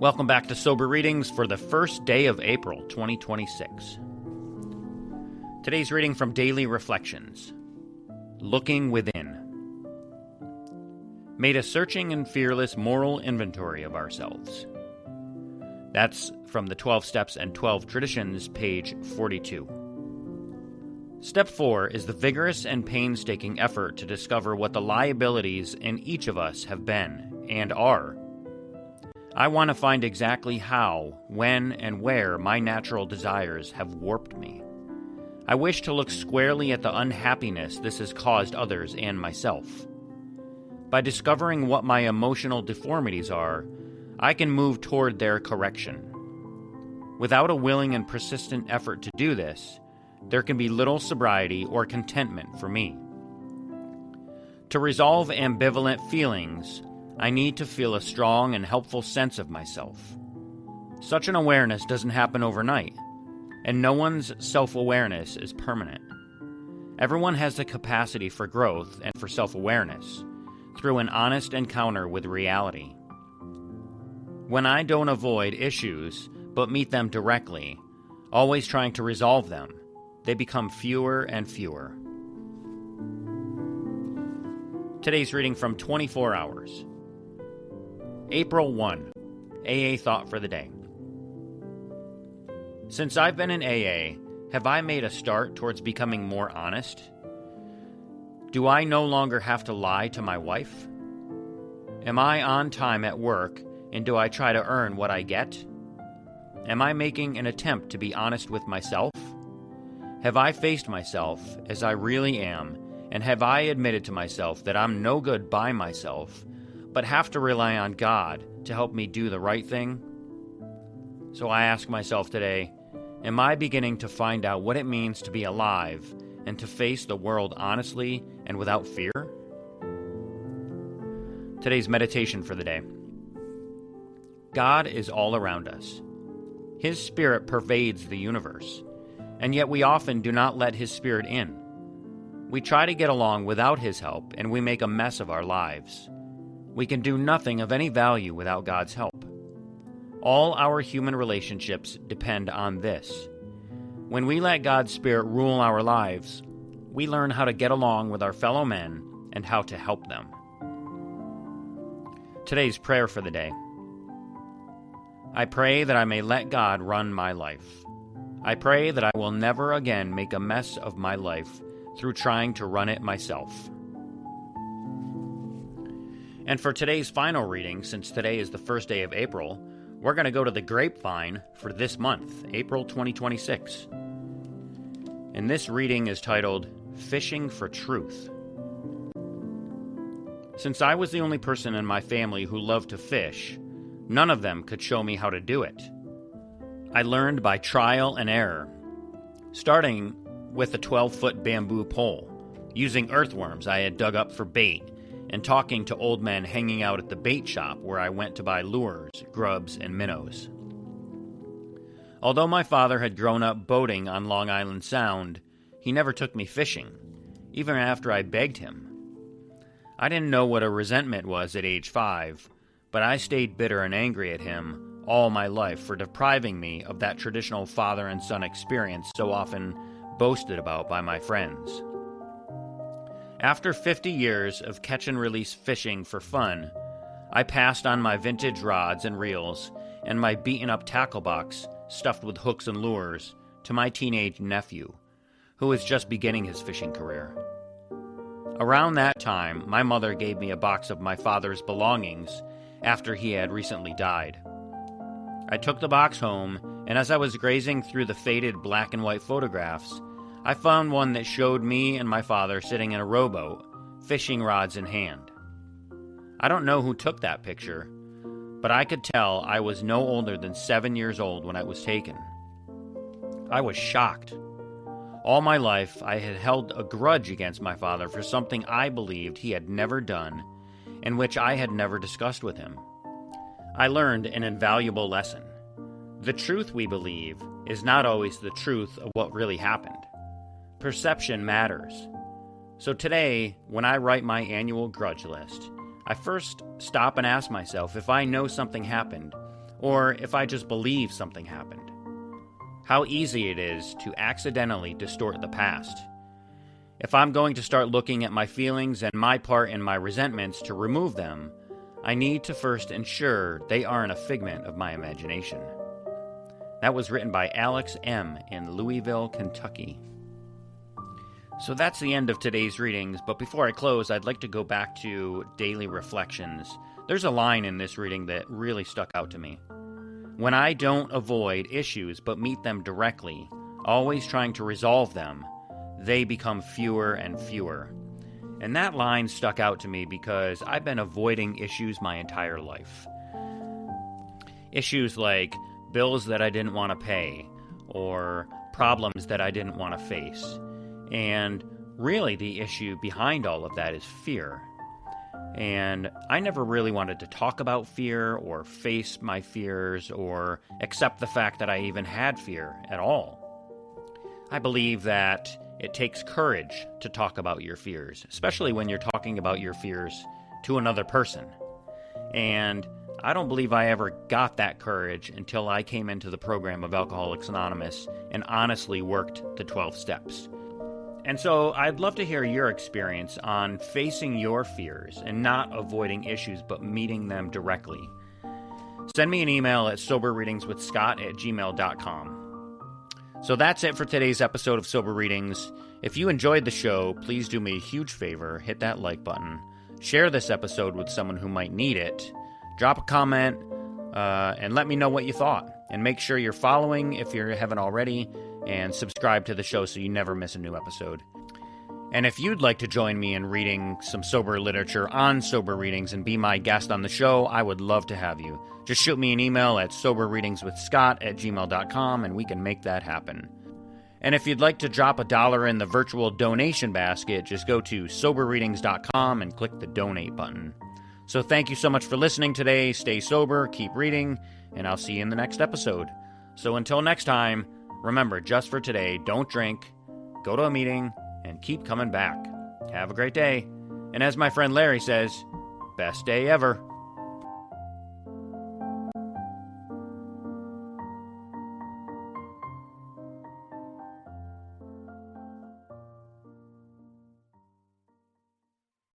Welcome back to Sober Readings for the first day of April 2026. Today's reading from Daily Reflections, Looking Within. Made a searching and fearless moral inventory of ourselves. That's from the 12 Steps and 12 Traditions, page 42. Step 4 is the vigorous and painstaking effort to discover what the liabilities in each of us have been and are. I want to find exactly how, when, and where my natural desires have warped me. I wish to look squarely at the unhappiness this has caused others and myself. By discovering what my emotional deformities are, I can move toward their correction. Without a willing and persistent effort to do this, there can be little sobriety or contentment for me. To resolve ambivalent feelings, I need to feel a strong and helpful sense of myself. Such an awareness doesn't happen overnight, and no one's self-awareness is permanent. Everyone has the capacity for growth and for self-awareness through an honest encounter with reality. When I don't avoid issues, but meet them directly, always trying to resolve them, they become fewer and fewer. Today's reading from 24 Hours. April 1, AA Thought for the Day. Since I've been in AA, have I made a start towards becoming more honest? Do I no longer have to lie to my wife? Am I on time at work, and do I try to earn what I get? Am I making an attempt to be honest with myself? Have I faced myself as I really am, and have I admitted to myself that I'm no good by myself, but have to rely on God to help me do the right thing? So I ask myself today, am I beginning to find out what it means to be alive and to face the world honestly and without fear? Today's meditation for the day. God is all around us. His Spirit pervades the universe, and yet we often do not let His Spirit in. We try to get along without His help, and we make a mess of our lives. We can do nothing of any value without God's help. All our human relationships depend on this. When we let God's Spirit rule our lives, we learn how to get along with our fellow men and how to help them. Today's prayer for the day. I pray that I may let God run my life. I pray that I will never again make a mess of my life through trying to run it myself. And for today's final reading, since today is the first day of April, we're going to go to the grapevine for this month, April 2026. And this reading is titled, Fishing for Truth. Since I was the only person in my family who loved to fish, none of them could show me how to do it. I learned by trial and error, starting with a 12-foot bamboo pole, using earthworms I had dug up for bait, and talking to old men hanging out at the bait shop where I went to buy lures, grubs, and minnows. Although my father had grown up boating on Long Island Sound, he never took me fishing, even after I begged him. I didn't know what a resentment was at age 5, but I stayed bitter and angry at him all my life for depriving me of that traditional father and son experience so often boasted about by my friends. After 50 years of catch-and-release fishing for fun, I passed on my vintage rods and reels and my beaten-up tackle box stuffed with hooks and lures to my teenage nephew, who was just beginning his fishing career. Around that time, my mother gave me a box of my father's belongings after he had recently died. I took the box home, and as I was grazing through the faded black and white photographs, I found one that showed me and my father sitting in a rowboat, fishing rods in hand. I don't know who took that picture, but I could tell I was no older than 7 years old when it was taken. I was shocked. All my life, I had held a grudge against my father for something I believed he had never done and which I had never discussed with him. I learned an invaluable lesson. The truth we believe is not always the truth of what really happened. Perception matters. So today, when I write my annual grudge list, I first stop and ask myself if I know something happened, or if I just believe something happened. How easy it is to accidentally distort the past. If I'm going to start looking at my feelings and my part in my resentments to remove them, I need to first ensure they aren't a figment of my imagination. That was written by Alex M. in Louisville, Kentucky. So that's the end of today's readings, but before I close, I'd like to go back to Daily Reflections. There's a line in this reading that really stuck out to me. When I don't avoid issues but meet them directly, always trying to resolve them, they become fewer and fewer. And that line stuck out to me because I've been avoiding issues my entire life. Issues like bills that I didn't want to pay, or problems that I didn't want to face. And really the issue behind all of that is fear. And I never really wanted to talk about fear or face my fears or accept the fact that I even had fear at all. I believe that it takes courage to talk about your fears, especially when you're talking about your fears to another person. And I don't believe I ever got that courage until I came into the program of Alcoholics Anonymous and honestly worked the 12 steps. And so I'd love to hear your experience on facing your fears and not avoiding issues but meeting them directly. Send me an email at soberreadingswithscott@gmail.com. So that's it for today's episode of Sober Readings. If you enjoyed the show, please do me a huge favor, hit that like button, share this episode with someone who might need it, drop a comment, and let me know what you thought. And make sure you're following if you haven't already, and subscribe to the show so you never miss a new episode. And if you'd like to join me in reading some sober literature on Sober Readings and be my guest on the show, I would love to have you. Just shoot me an email at soberreadingswithscott@gmail.com and we can make that happen. And if you'd like to drop $1 in the virtual donation basket, just go to soberreadings.com and click the donate button. So thank you so much for listening today. Stay sober, keep reading, and I'll see you in the next episode. So until next time, remember, just for today, don't drink, go to a meeting, and keep coming back. Have a great day. And as my friend Larry says, best day ever.